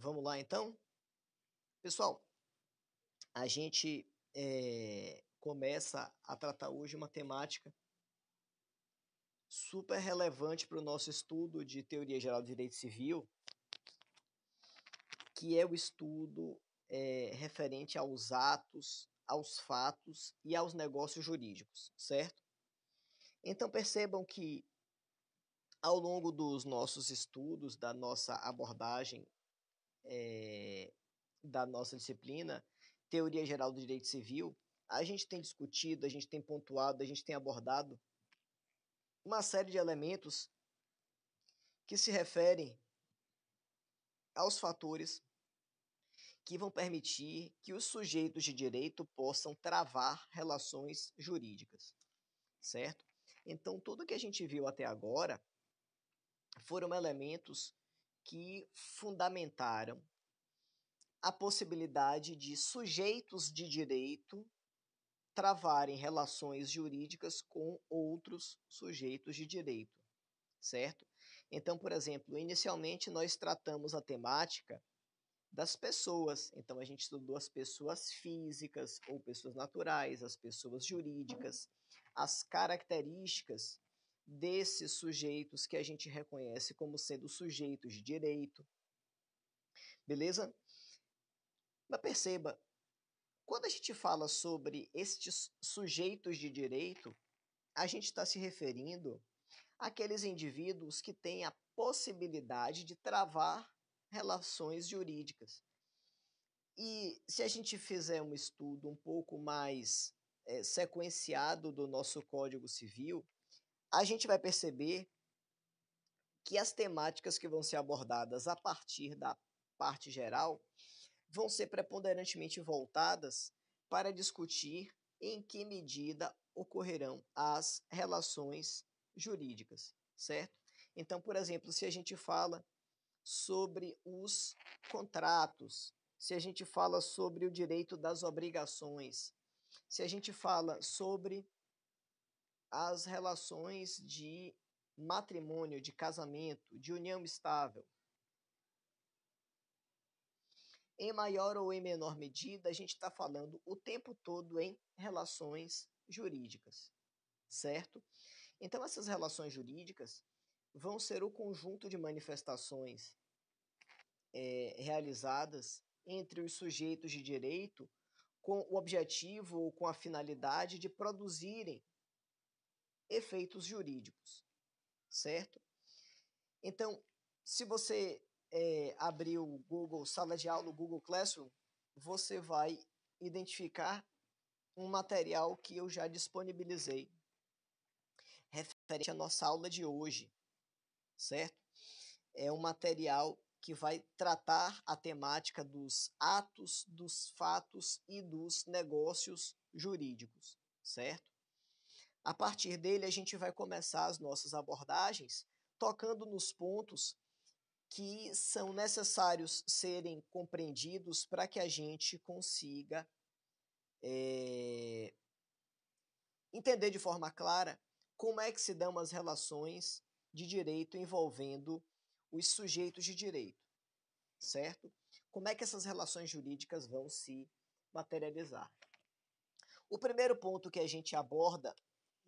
Vamos lá então? Pessoal, a gente começa a tratar hoje uma temática super relevante para o nosso estudo de Teoria Geral do Direito Civil, que é o estudo referente aos atos, aos fatos e aos negócios jurídicos, certo? Então percebam que ao longo dos nossos estudos, da nossa abordagem da nossa disciplina, Teoria Geral do Direito Civil, a gente tem discutido, a gente tem pontuado, a gente tem abordado uma série de elementos que se referem aos fatores que vão permitir que os sujeitos de direito possam travar relações jurídicas, certo? Então, tudo que a gente viu até agora foram elementos que fundamentaram a possibilidade de sujeitos de direito travarem relações jurídicas com outros sujeitos de direito, certo? Então, por exemplo, inicialmente nós tratamos a temática das pessoas. Então, a gente estudou as pessoas físicas ou pessoas naturais, as pessoas jurídicas, as características desses sujeitos que a gente reconhece como sendo sujeitos de direito. Beleza? Mas perceba, quando a gente fala sobre estes sujeitos de direito, a gente está se referindo àqueles indivíduos que têm a possibilidade de travar relações jurídicas. E se a gente fizer um estudo um pouco mais sequenciado do nosso Código Civil, a gente vai perceber que as temáticas que vão ser abordadas a partir da parte geral vão ser preponderantemente voltadas para discutir em que medida ocorrerão as relações jurídicas, certo? Então, por exemplo, se a gente fala sobre os contratos, se a gente fala sobre o direito das obrigações, se a gente fala sobre as relações de matrimônio, de casamento, de união estável, em maior ou em menor medida, a gente está falando o tempo todo em relações jurídicas, certo? Então, essas relações jurídicas vão ser o conjunto de manifestações realizadas entre os sujeitos de direito com o objetivo ou com a finalidade de produzirem efeitos jurídicos, certo? Então, se você abrir o Google Sala de Aula, o Google Classroom, você vai identificar um material que eu já disponibilizei referente à nossa aula de hoje, certo? É um material que vai tratar a temática dos atos, dos fatos e dos negócios jurídicos, certo? A partir dele, a gente vai começar as nossas abordagens tocando nos pontos que são necessários serem compreendidos para que a gente consiga entender de forma clara como é que se dão as relações de direito envolvendo os sujeitos de direito, certo? Como é que essas relações jurídicas vão se materializar? O primeiro ponto que a gente aborda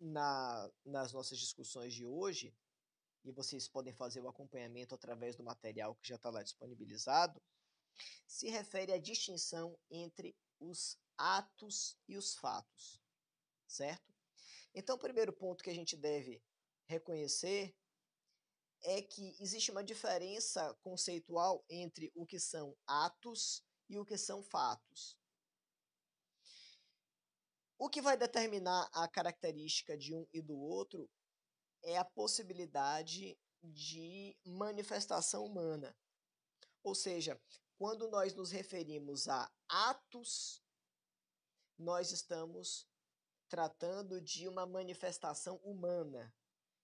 nas nossas discussões de hoje, e vocês podem fazer o acompanhamento através do material que já está lá disponibilizado, se refere à distinção entre os atos e os fatos, certo? Então, o primeiro ponto que a gente deve reconhecer é que existe uma diferença conceitual entre o que são atos e o que são fatos. O que vai determinar a característica de um e do outro é a possibilidade de manifestação humana. Ou seja, quando nós nos referimos a atos, nós estamos tratando de uma manifestação humana,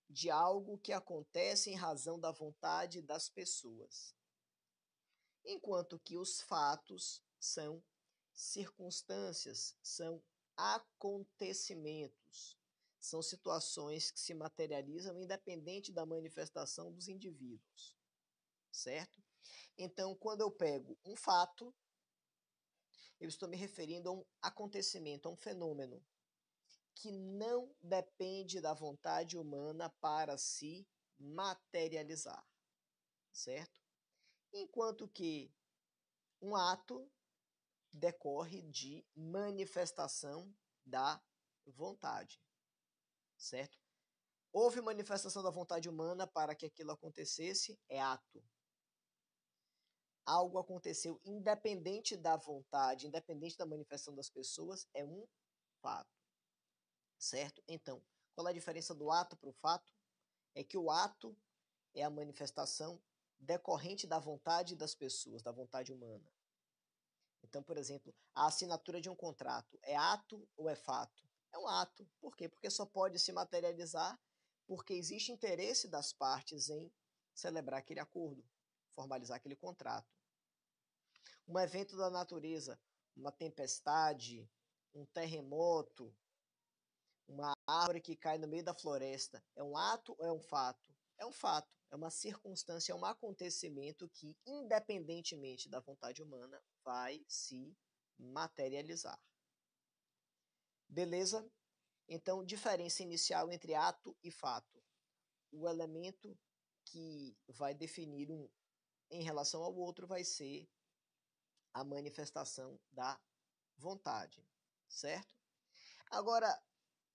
de algo que acontece em razão da vontade das pessoas. Enquanto que os fatos são circunstâncias, são acontecimentos, são situações que se materializam independente da manifestação dos indivíduos, certo? Então, quando eu pego um fato, eu estou me referindo a um acontecimento, a um fenômeno que não depende da vontade humana para se materializar, certo? Enquanto que um ato decorre de manifestação da vontade, certo? Houve manifestação da vontade humana para que aquilo acontecesse, é ato. Algo aconteceu independente da vontade, independente da manifestação das pessoas, é um fato, certo? Então, qual é a diferença do ato para o fato? É que o ato é a manifestação decorrente da vontade das pessoas, da vontade humana. Então, por exemplo, a assinatura de um contrato é ato ou é fato? É um ato. Por quê? Porque só pode se materializar porque existe interesse das partes em celebrar aquele acordo, formalizar aquele contrato. Um evento da natureza, uma tempestade, um terremoto, uma árvore que cai no meio da floresta, é um ato ou é um fato? É um fato, é uma circunstância, é um acontecimento que, independentemente da vontade humana, vai se materializar. Beleza? Então, diferença inicial entre ato e fato. O elemento que vai definir um em relação ao outro vai ser a manifestação da vontade, certo? Agora,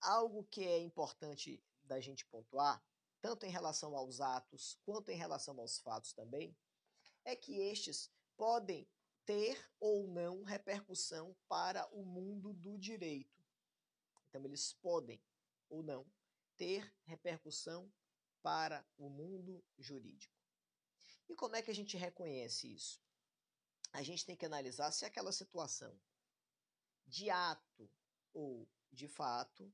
algo que é importante da gente pontuar, tanto em relação aos atos quanto em relação aos fatos também, é que estes podem ter ou não repercussão para o mundo do direito. Então, eles podem ou não ter repercussão para o mundo jurídico. E como é que a gente reconhece isso? A gente tem que analisar se aquela situação de ato ou de fato,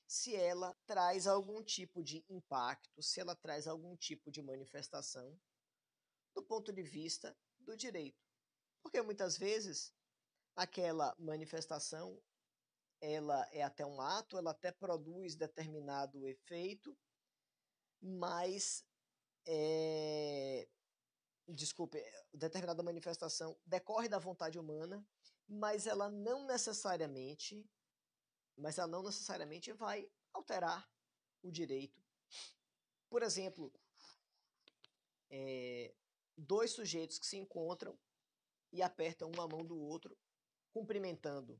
se ela traz algum tipo de impacto, se ela traz algum tipo de manifestação do ponto de vista do direito. Porque muitas vezes aquela manifestação ela é até um ato, ela até produz determinado efeito, mas desculpe, determinada manifestação decorre da vontade humana, mas ela não necessariamente vai alterar o direito. Por exemplo, dois sujeitos que se encontram e apertam uma mão do outro, cumprimentando.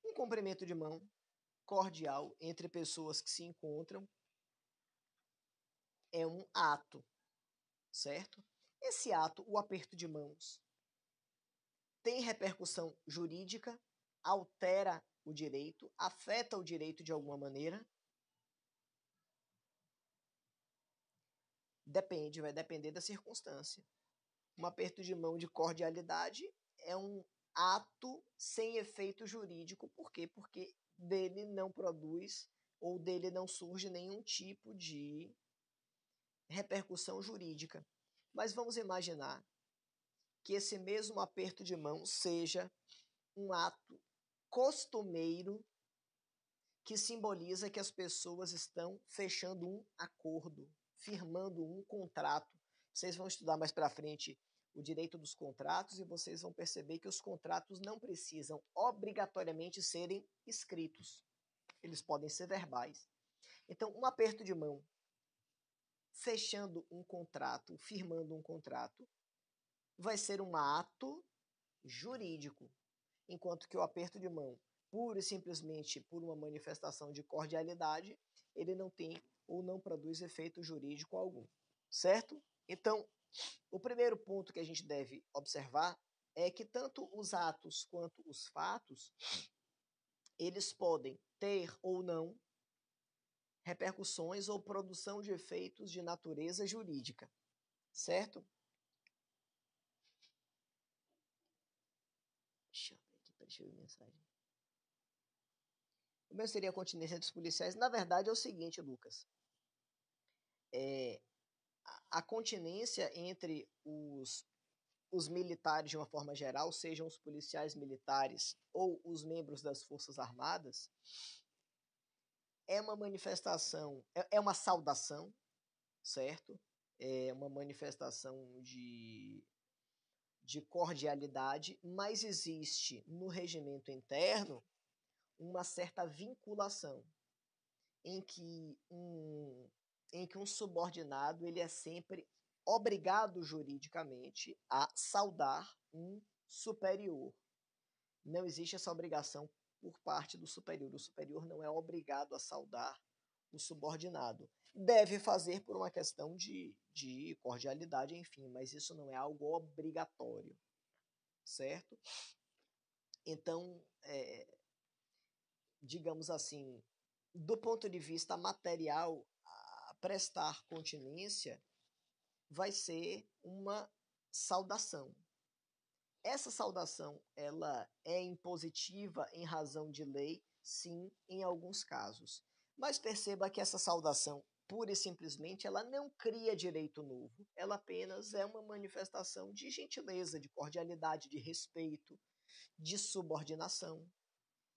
Um cumprimento de mão cordial entre pessoas que se encontram é um ato, certo? Esse ato, o aperto de mãos, tem repercussão jurídica, altera o direito, afeta o direito de alguma maneira? Depende, vai depender da circunstância. Um aperto de mão de cordialidade é um ato sem efeito jurídico. Por quê? Porque dele não produz ou dele não surge nenhum tipo de repercussão jurídica. Mas vamos imaginar que esse mesmo aperto de mão seja um ato costumeiro que simboliza que as pessoas estão fechando um acordo, firmando um contrato. Vocês vão estudar mais para frente o direito dos contratos e vocês vão perceber que os contratos não precisam obrigatoriamente serem escritos. Eles podem ser verbais. Então, um aperto de mão, fechando um contrato, firmando um contrato, vai ser um ato jurídico, enquanto que o aperto de mão, pura e simplesmente por uma manifestação de cordialidade, ele não tem ou não produz efeito jurídico algum, certo? Então, o primeiro ponto que a gente deve observar é que tanto os atos quanto os fatos, eles podem ter ou não repercussões ou produção de efeitos de natureza jurídica, certo? Deixa eu ver a mensagem. O meu seria a continência dos policiais. Na verdade, é o seguinte, Lucas. A continência entre os militares, de uma forma geral, sejam os policiais militares ou os membros das Forças Armadas, é uma manifestação, é uma saudação, certo? uma manifestação de cordialidade, mas existe no regimento interno uma certa vinculação em que um subordinado ele é sempre obrigado juridicamente a saudar um superior. Não existe essa obrigação por parte do superior. O superior não é obrigado a saudar o subordinado. Deve fazer por uma questão de cordialidade, enfim, mas isso não é algo obrigatório, certo? Então, digamos assim, do ponto de vista material, prestar continência vai ser uma saudação. Essa saudação, ela é impositiva em razão de lei? Sim, em alguns casos. Mas perceba que essa saudação, pura e simplesmente, ela não cria direito novo. Ela apenas é uma manifestação de gentileza, de cordialidade, de respeito, de subordinação,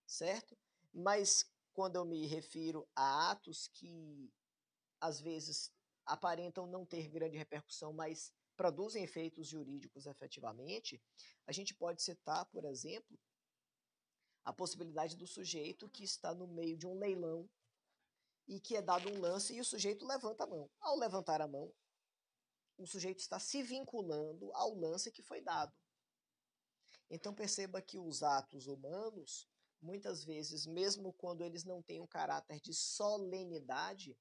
certo? Mas quando eu me refiro a atos que às vezes aparentam não ter grande repercussão, mas produzem efeitos jurídicos efetivamente, a gente pode citar, por exemplo, a possibilidade do sujeito que está no meio de um leilão e que é dado um lance e o sujeito levanta a mão. Ao levantar a mão, o sujeito está se vinculando ao lance que foi dado. Então perceba que os atos humanos, muitas vezes, mesmo quando eles não têm um caráter de solenidade,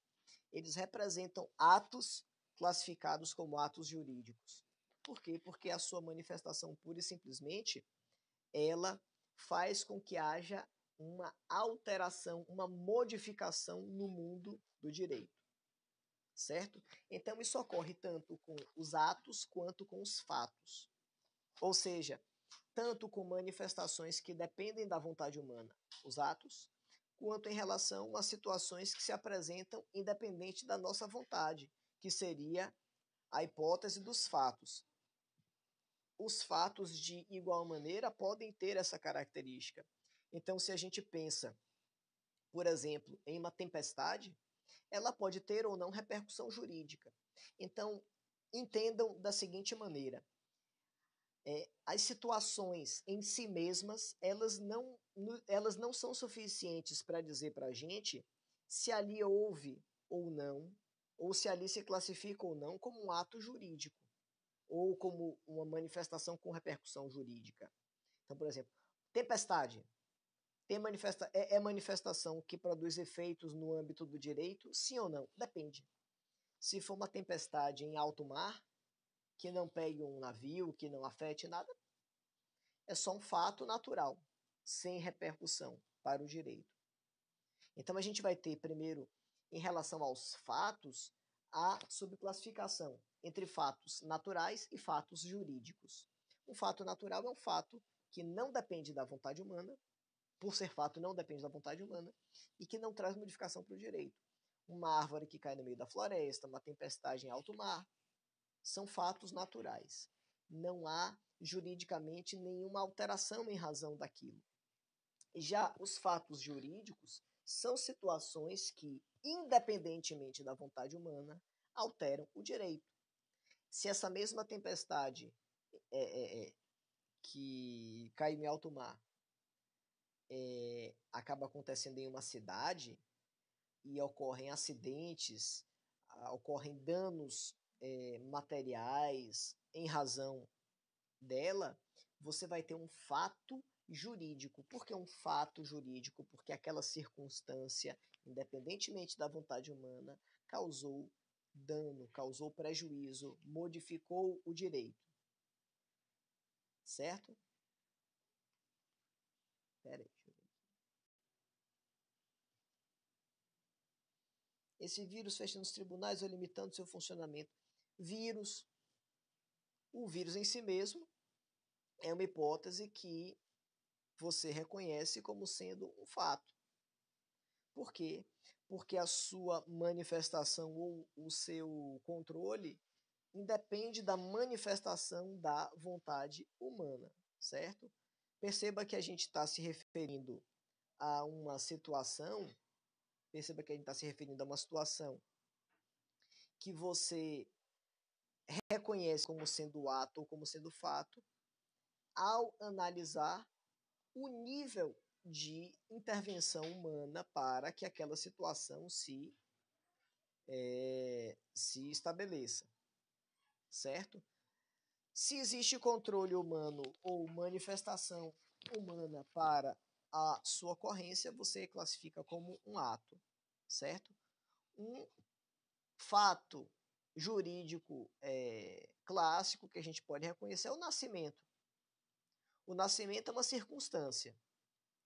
eles representam atos classificados como atos jurídicos. Por quê? Porque a sua manifestação pura e simplesmente, ela faz com que haja uma alteração, uma modificação no mundo do direito, certo? Então isso ocorre tanto com os atos quanto com os fatos. Ou seja, tanto com manifestações que dependem da vontade humana, os atos, quanto em relação a situações que se apresentam independente da nossa vontade, que seria a hipótese dos fatos. Os fatos, de igual maneira, podem ter essa característica. Então, se a gente pensa, por exemplo, em uma tempestade, ela pode ter ou não repercussão jurídica. Então, entendam da seguinte maneira: as situações em si mesmas, elas não são suficientes para dizer para a gente se ali houve ou não, ou se ali se classifica ou não como um ato jurídico, ou como uma manifestação com repercussão jurídica. Então, por exemplo, tempestade. É manifestação que produz efeitos no âmbito do direito? Sim ou não? Depende. Se for uma tempestade em alto mar, que não pegue um navio, que não afete nada, é só um fato natural, sem repercussão para o direito. Então a gente vai ter, primeiro, em relação aos fatos, a subclassificação entre fatos naturais e fatos jurídicos. Um fato natural é um fato que não depende da vontade humana, por ser fato, não depende da vontade humana, e que não traz modificação para o direito. Uma árvore que cai no meio da floresta, uma tempestade em alto mar, são fatos naturais. Não há juridicamente nenhuma alteração em razão daquilo. Já os fatos jurídicos são situações que, independentemente da vontade humana, alteram o direito. Se essa mesma tempestade que caiu em alto mar acaba acontecendo em uma cidade e ocorrem acidentes, ocorrem danos materiais em razão dela, você vai ter um fato jurídico. Por que um fato jurídico? Porque aquela circunstância, independentemente da vontade humana, causou dano, causou prejuízo, modificou o direito. Certo? Pera aí, deixa eu ver. Esse vírus fechando os tribunais ou limitando seu funcionamento. Vírus. O vírus em si mesmo é uma hipótese que você reconhece como sendo um fato. Por quê? Porque a sua manifestação ou o seu controle independe da manifestação da vontade humana, certo? Perceba que a gente está se referindo a uma situação, perceba que a gente está se referindo a uma situação que você reconhece como sendo ato ou como sendo fato ao analisar o nível de intervenção humana para que aquela situação se estabeleça, certo? Se existe controle humano ou manifestação humana para a sua ocorrência, você classifica como um ato, certo? Um fato jurídico clássico que a gente pode reconhecer é o nascimento. O nascimento é uma circunstância,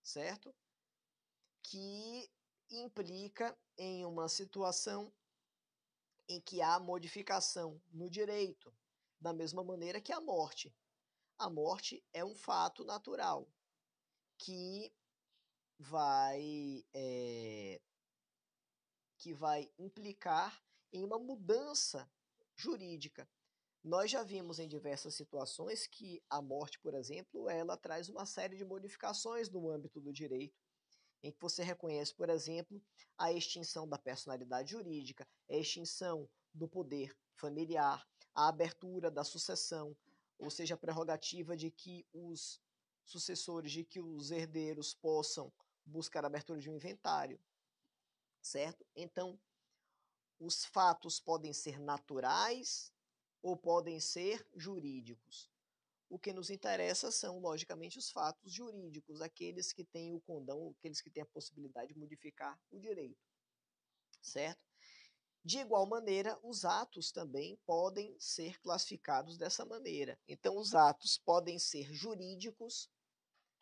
certo? Que implica em uma situação em que há modificação no direito, da mesma maneira que a morte. A morte é um fato natural que vai, que vai implicar em uma mudança jurídica. Nós já vimos em diversas situações que a morte, por exemplo, ela traz uma série de modificações no âmbito do direito, em que você reconhece, por exemplo, a extinção da personalidade jurídica, a extinção do poder familiar, a abertura da sucessão, ou seja, a prerrogativa de que os sucessores, de que os herdeiros possam buscar a abertura de um inventário, certo? Então, os fatos podem ser naturais ou podem ser jurídicos. O que nos interessa são, logicamente, os fatos jurídicos, aqueles que têm o condão, aqueles que têm a possibilidade de modificar o direito, certo? De igual maneira, os atos também podem ser classificados dessa maneira. Então, os atos podem ser jurídicos,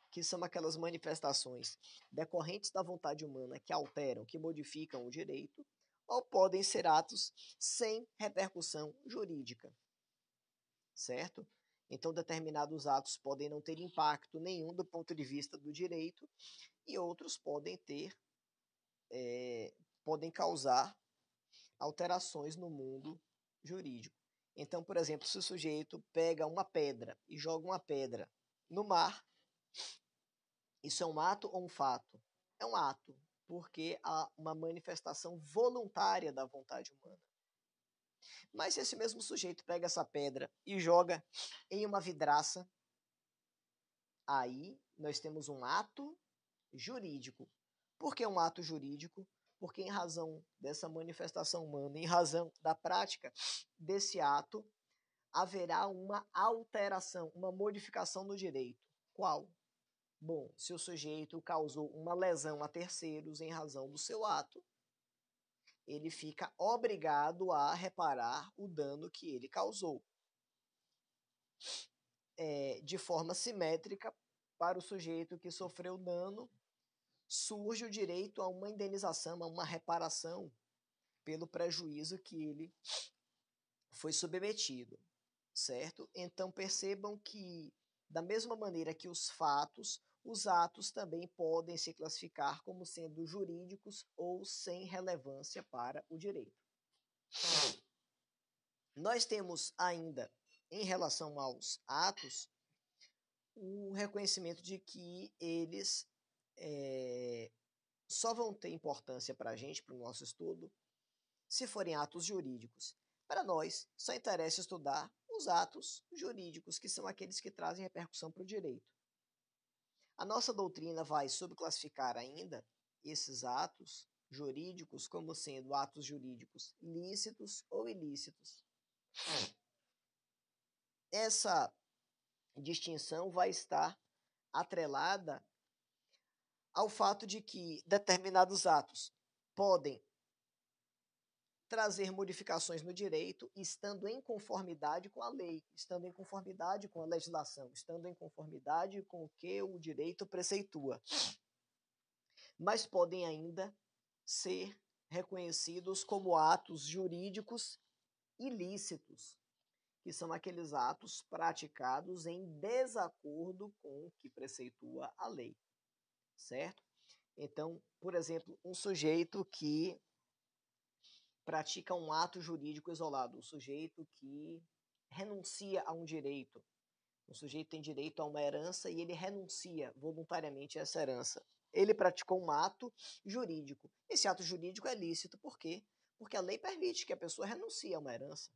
que são aquelas manifestações decorrentes da vontade humana que alteram, que modificam o direito, ou podem ser atos sem repercussão jurídica, certo? Então, determinados atos podem não ter impacto nenhum do ponto de vista do direito e outros podem ter, podem causar alterações no mundo jurídico. Então, por exemplo, se o sujeito pega uma pedra e joga uma pedra no mar, isso é um ato ou um fato? É um ato, porque há uma manifestação voluntária da vontade humana. Mas se esse mesmo sujeito pega essa pedra e joga em uma vidraça, aí nós temos um ato jurídico. Por que um ato jurídico? Porque em razão dessa manifestação humana, em razão da prática desse ato, haverá uma alteração, uma modificação no direito. Qual? Bom, se o sujeito causou uma lesão a terceiros em razão do seu ato, ele fica obrigado a reparar o dano que ele causou. De forma simétrica, para o sujeito que sofreu dano, surge o direito a uma indenização, a uma reparação pelo prejuízo que ele foi submetido, certo? Então percebam que, da mesma maneira que os atos também podem se classificar como sendo jurídicos ou sem relevância para o direito. Nós temos ainda, em relação aos atos, o reconhecimento de que eles só vão ter importância para a gente, para o nosso estudo, se forem atos jurídicos. Para nós, só interessa estudar os atos jurídicos, que são aqueles que trazem repercussão para o direito. A nossa doutrina vai subclassificar ainda esses atos jurídicos como sendo atos jurídicos lícitos ou ilícitos. Essa distinção vai estar atrelada ao fato de que determinados atos podem trazer modificações no direito, estando em conformidade com a lei, estando em conformidade com a legislação, estando em conformidade com o que o direito preceitua. Mas podem ainda ser reconhecidos como atos jurídicos ilícitos, que são aqueles atos praticados em desacordo com o que preceitua a lei, certo? Então, por exemplo, um sujeito que pratica um ato jurídico isolado, um sujeito que renuncia a um direito. O sujeito tem direito a uma herança e ele renuncia voluntariamente a essa herança. Ele praticou um ato jurídico. Esse ato jurídico é lícito, por quê? Porque a lei permite que a pessoa renuncie a uma herança.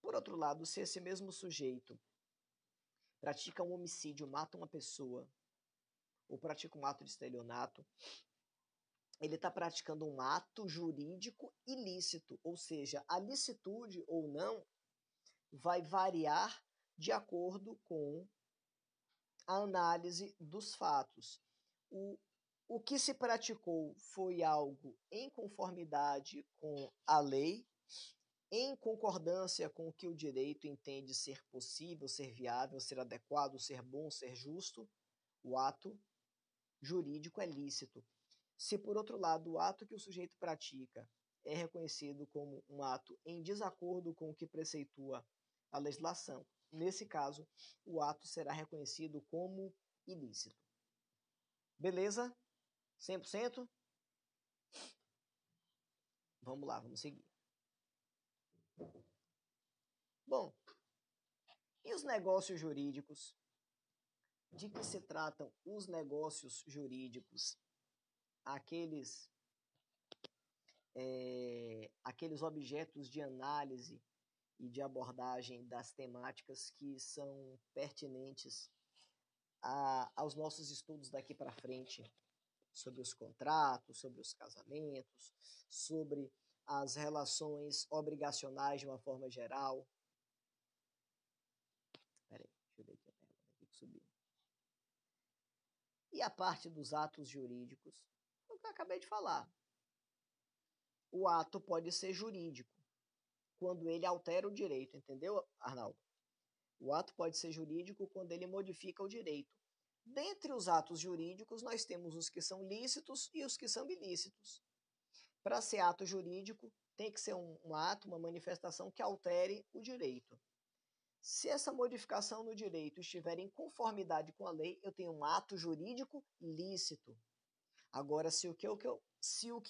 Por outro lado, se esse mesmo sujeito pratica um homicídio, mata uma pessoa, ou pratica um ato de estelionato, ele está praticando um ato jurídico ilícito, ou seja, a licitude ou não vai variar de acordo com a análise dos fatos. O que se praticou foi algo em conformidade com a lei, em concordância com o que o direito entende ser possível, ser viável, ser adequado, ser bom, ser justo, o ato jurídico é lícito. Se, por outro lado, o ato que o sujeito pratica é reconhecido como um ato em desacordo com o que preceitua a legislação, nesse caso, o ato será reconhecido como ilícito. Beleza? 100%? Vamos lá, vamos seguir. Bom, e os negócios jurídicos? De que se tratam os negócios jurídicos? Aqueles objetos de análise e de abordagem das temáticas que são pertinentes aos nossos estudos daqui para frente, sobre os contratos, sobre os casamentos, sobre as relações obrigacionais de uma forma geral. Peraí, deixa eu ver aqui a pergunta aqui que subiu. E a parte dos atos jurídicos? É o que eu acabei de falar. O ato pode ser jurídico quando ele altera o direito, entendeu, Arnaldo? O ato pode ser jurídico quando ele modifica o direito. Dentre os atos jurídicos, nós temos os que são lícitos e os que são ilícitos. Para ser ato jurídico, tem que ser um ato, uma manifestação que altere o direito. Se essa modificação no direito estiver em conformidade com a lei, eu tenho um ato jurídico lícito. Agora, se o que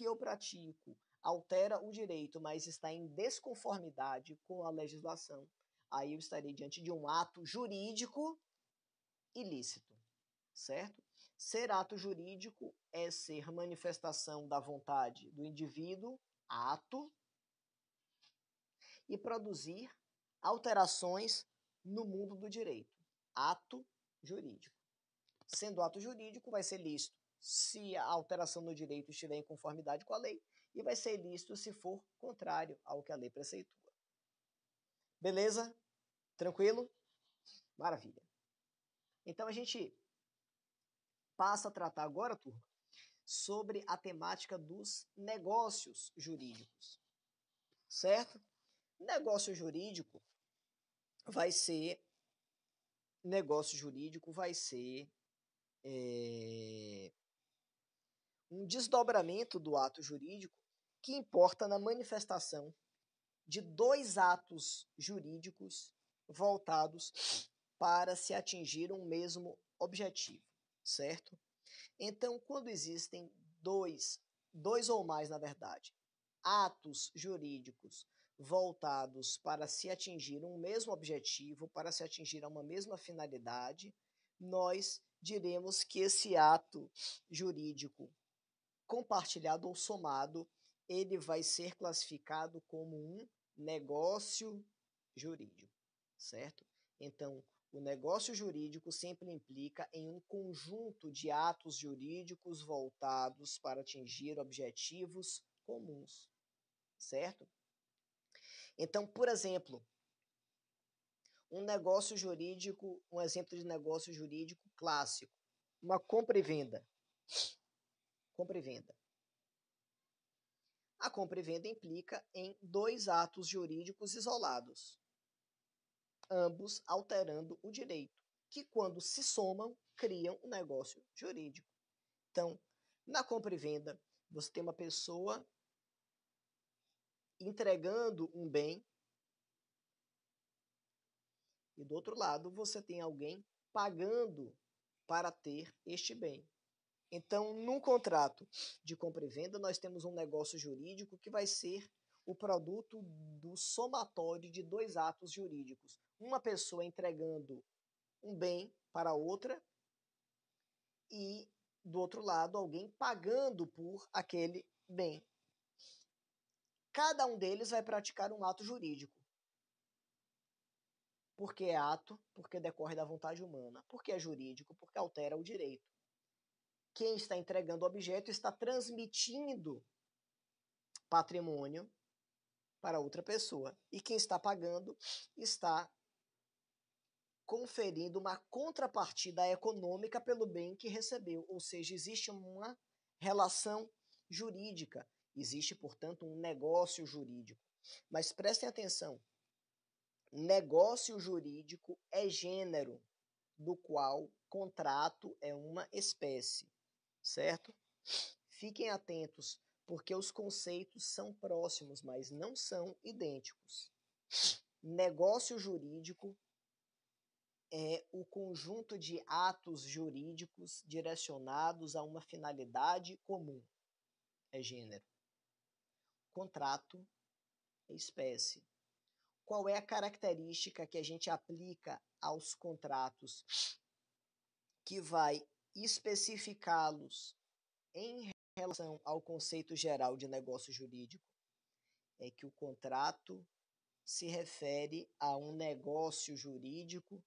eu pratico altera o direito, mas está em desconformidade com a legislação, aí eu estarei diante de um ato jurídico ilícito, certo? Ser ato jurídico é ser manifestação da vontade do indivíduo, ato, e produzir alterações no mundo do direito, ato jurídico. Sendo ato jurídico, vai ser lícito se a alteração no direito estiver em conformidade com a lei, e vai ser ilícito se for contrário ao que a lei preceitua. Beleza? Tranquilo? Maravilha. Então a gente passa a tratar agora, turma, sobre a temática dos negócios jurídicos. Certo? Negócio jurídico vai ser um desdobramento do ato jurídico que importa na manifestação de dois atos jurídicos voltados para se atingir um mesmo objetivo, certo? Então, quando existem dois ou mais, na verdade, atos jurídicos voltados para se atingir um mesmo objetivo, para se atingir uma mesma finalidade, nós diremos que esse ato jurídico compartilhado ou somado, ele vai ser classificado como um negócio jurídico, certo? Então, o negócio jurídico sempre implica em um conjunto de atos jurídicos voltados para atingir objetivos comuns, certo? Então, por exemplo, um exemplo de negócio jurídico clássico, uma compra e venda. Compra e venda. A compra e venda implica em dois atos jurídicos isolados, ambos alterando o direito, que quando se somam, criam um negócio jurídico. Então, na compra e venda, você tem uma pessoa entregando um bem e do outro lado você tem alguém pagando para ter este bem. Então, num contrato de compra e venda, nós temos um negócio jurídico que vai ser o produto do somatório de dois atos jurídicos. Uma pessoa entregando um bem para outra e, do outro lado, alguém pagando por aquele bem. Cada um deles vai praticar um ato jurídico. Por que é ato? Porque decorre da vontade humana. Por que é jurídico? Porque altera o direito. Quem está entregando o objeto está transmitindo patrimônio para outra pessoa. E quem está pagando está conferindo uma contrapartida econômica pelo bem que recebeu. Ou seja, existe uma relação jurídica. Existe, portanto, um negócio jurídico. Mas prestem atenção, negócio jurídico é gênero, do qual contrato é uma espécie, certo? Fiquem atentos, porque os conceitos são próximos, mas não são idênticos. Negócio jurídico é o conjunto de atos jurídicos direcionados a uma finalidade comum, é gênero. Contrato é espécie. Qual é a característica que a gente aplica aos contratos que vai especificá-los em relação ao conceito geral de negócio jurídico? É que o contrato se refere a um negócio jurídico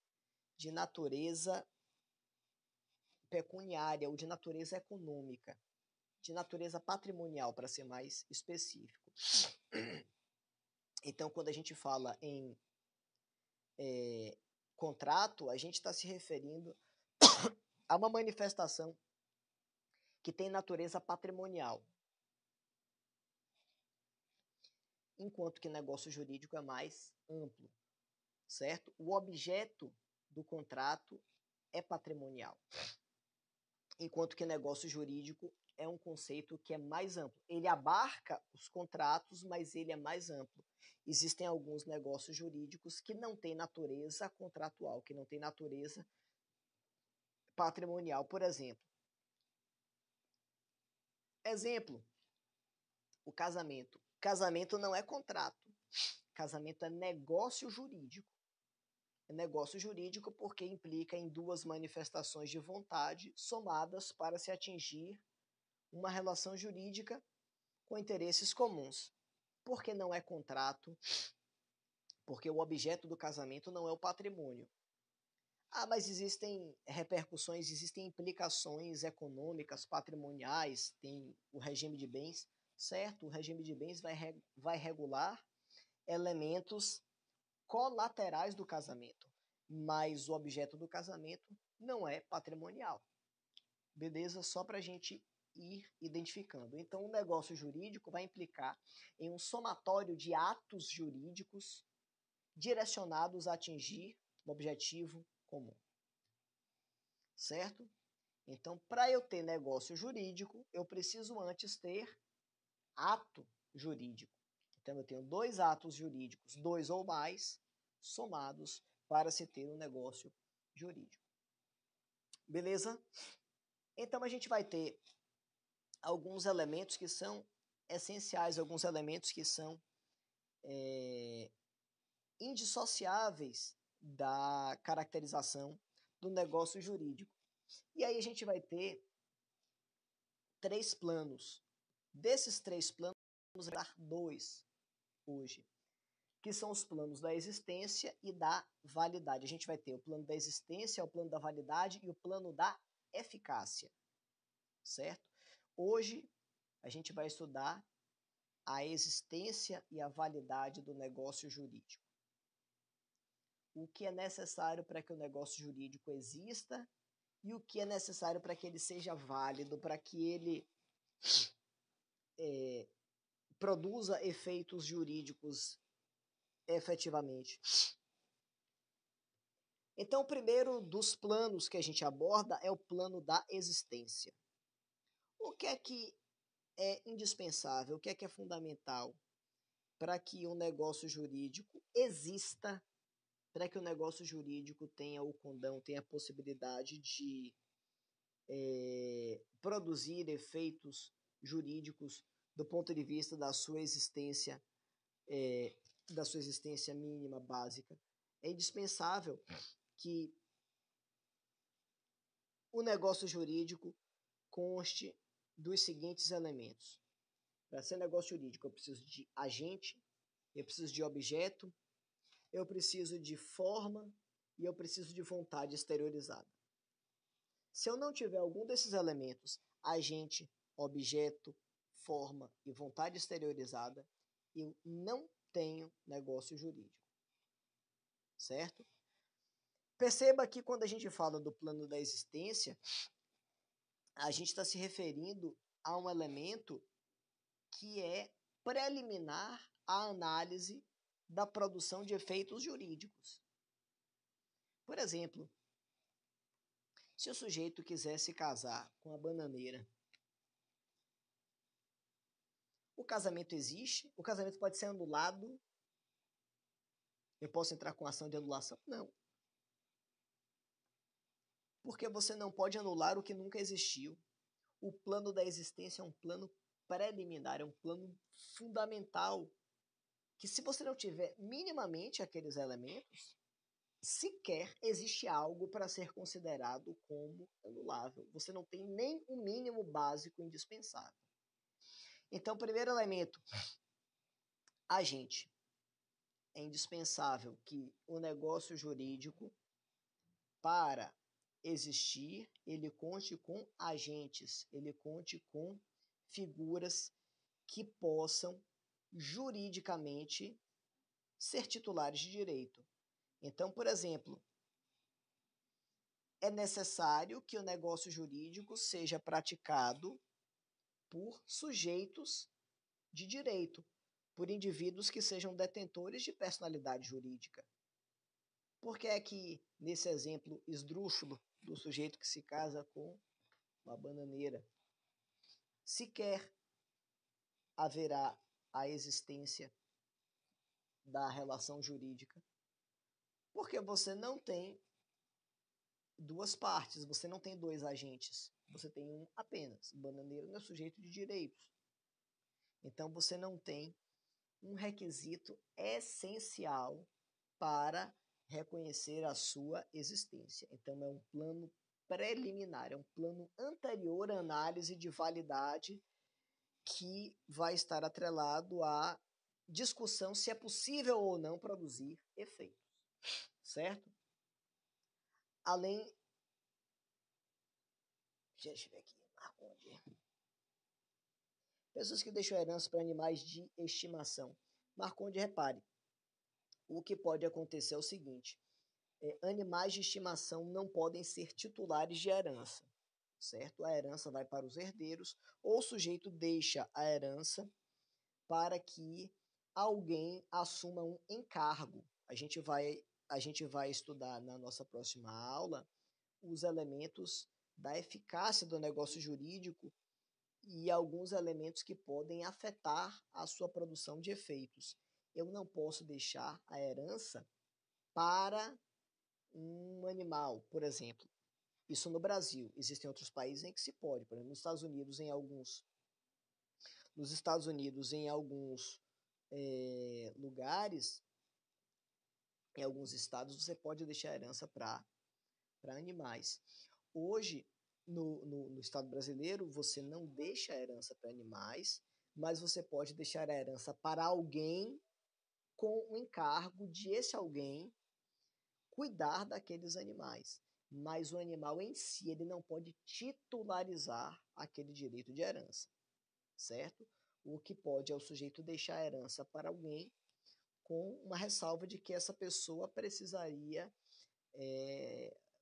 de natureza pecuniária ou de natureza econômica, de natureza patrimonial, para ser mais específico. Então, quando a gente fala em contrato, a gente está se referindo a uma manifestação que tem natureza patrimonial, enquanto que negócio jurídico é mais amplo, certo? O objeto do contrato é patrimonial, enquanto que negócio jurídico é um conceito que é mais amplo. Ele abarca os contratos, mas ele é mais amplo. Existem alguns negócios jurídicos que não têm natureza contratual, que não têm natureza patrimonial, por exemplo. Exemplo, o casamento. Casamento não é contrato. Casamento é negócio jurídico. É negócio jurídico porque implica em duas manifestações de vontade somadas para se atingir uma relação jurídica com interesses comuns. Por que não é contrato? Porque o objeto do casamento não é o patrimônio. Ah, mas existem repercussões, existem implicações econômicas, patrimoniais, tem o regime de bens, certo? O regime de bens vai regular elementos colaterais do casamento, mas o objeto do casamento não é patrimonial. Beleza? Só para a gente ir identificando. Então, o negócio jurídico vai implicar em um somatório de atos jurídicos direcionados a atingir um objetivo comum. Certo? Então, para eu ter negócio jurídico, eu preciso antes ter ato jurídico. Então, eu tenho dois atos jurídicos, dois ou mais, somados para se ter um negócio jurídico. Beleza? Então, a gente vai ter alguns elementos que são essenciais, alguns elementos que são indissociáveis da caracterização do negócio jurídico. E aí a gente vai ter três planos. Desses três planos, vamos dar dois hoje, que são os planos da existência e da validade. A gente vai ter o plano da existência, o plano da validade e o plano da eficácia, certo? Hoje a gente vai estudar a existência e a validade do negócio jurídico. O que é necessário para que o negócio jurídico exista e o que é necessário para que ele seja válido, para que ele produza efeitos jurídicos efetivamente. Então, o primeiro dos planos que a gente aborda é o plano da existência. O que é indispensável, o que é fundamental para que um negócio jurídico exista, para que o negócio jurídico tenha o condão, tenha a possibilidade de produzir efeitos jurídicos do ponto de vista da sua existência mínima, básica. É indispensável que o negócio jurídico conste dos seguintes elementos. Para ser negócio jurídico, eu preciso de agente, eu preciso de objeto eu preciso de forma e eu preciso de vontade exteriorizada. Se eu não tiver algum desses elementos, agente, objeto, forma e vontade exteriorizada, eu não tenho negócio jurídico. Certo? Perceba que quando a gente fala do plano da existência, a gente está se referindo a um elemento que é preliminar à análise da produção de efeitos jurídicos. Por exemplo, se o sujeito quiser se casar com a bananeira, o casamento existe? O casamento pode ser anulado? Eu posso entrar com ação de anulação? Não. Porque você não pode anular o que nunca existiu. O plano da existência é um plano preliminar, é um plano fundamental, que se você não tiver minimamente aqueles elementos, sequer existe algo para ser considerado como anulável. Você não tem nem o mínimo básico indispensável. Então, primeiro elemento, agente. É indispensável que o negócio jurídico, para existir, ele conte com agentes, ele conte com figuras que possam juridicamente ser titulares de direito. Então, por exemplo, é necessário que o negócio jurídico seja praticado por sujeitos de direito, por indivíduos que sejam detentores de personalidade jurídica. Por que é que, nesse exemplo esdrúxulo do sujeito que se casa com uma bananeira, sequer haverá a existência da relação jurídica? Porque você não tem duas partes, você não tem dois agentes, você tem um apenas. O bananeiro não é sujeito de direitos. Então você não tem um requisito essencial para reconhecer a sua existência. Então é um plano preliminar, é um plano anterior à análise de validade que vai estar atrelado à discussão se é possível ou não produzir efeitos, certo? Além, deixa eu ver aqui, Marconde. Pessoas que deixam herança para animais de estimação. Marconde, repare, o que pode acontecer é o seguinte: animais de estimação não podem ser titulares de herança, certo? A herança vai para os herdeiros, ou o sujeito deixa a herança para que alguém assuma um encargo. A gente vai estudar na nossa próxima aula os elementos da eficácia do negócio jurídico e alguns elementos que podem afetar a sua produção de efeitos. Eu não posso deixar a herança para um animal, por exemplo. Isso no Brasil. Existem outros países em que se pode. Por exemplo, nos Estados Unidos, em alguns lugares, em alguns estados, você pode deixar herança para animais. Hoje, no Estado brasileiro, você não deixa a herança para animais, mas você pode deixar a herança para alguém com o encargo de esse alguém cuidar daqueles animais. Mas o animal em si, ele não pode titularizar aquele direito de herança, certo? O que pode é o sujeito deixar a herança para alguém com uma ressalva de que essa pessoa precisaria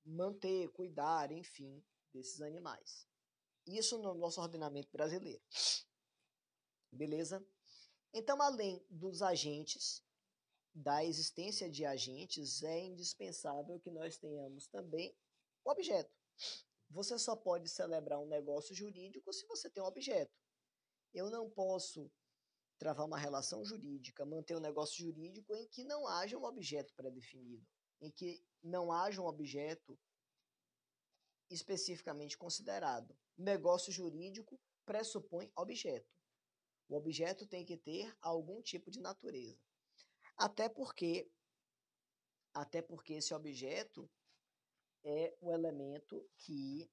manter, cuidar, enfim, desses animais. Isso no nosso ordenamento brasileiro. Beleza? Então, além dos agentes, da existência de agentes, é indispensável que nós tenhamos também o objeto. Você só pode celebrar um negócio jurídico se você tem um objeto. Eu não posso travar uma relação jurídica, manter um negócio jurídico em que não haja um objeto pré-definido, em que não haja um objeto especificamente considerado. Negócio jurídico pressupõe objeto. O objeto tem que ter algum tipo de natureza. Até porque esse objeto é o elemento que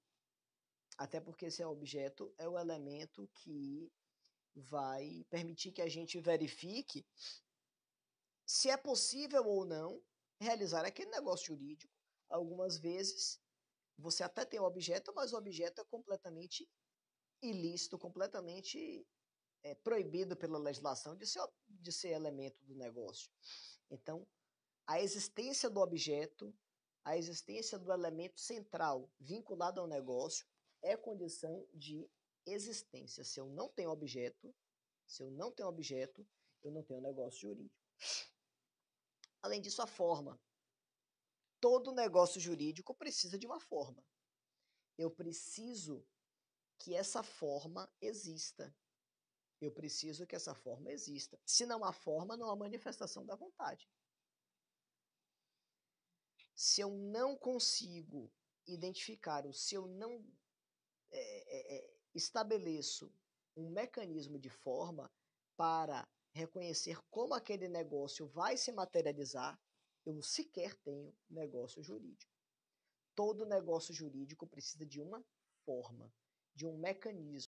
vai permitir que a gente verifique se é possível ou não realizar aquele negócio jurídico. Algumas vezes você até tem o objeto, mas o objeto é completamente ilícito, completamente proibido pela legislação de ser elemento do negócio. Então, a existência do objeto, a existência do elemento central vinculado ao negócio é condição de existência. Se eu não tenho objeto, eu não tenho negócio jurídico. Além disso, a forma. Todo negócio jurídico precisa de uma forma. Eu preciso que essa forma exista. Se não há forma, não há manifestação da vontade. Se eu não consigo identificar, ou se eu não estabeleço um mecanismo de forma para reconhecer como aquele negócio vai se materializar, eu sequer tenho negócio jurídico. Todo negócio jurídico precisa de uma forma, de um mecanismo.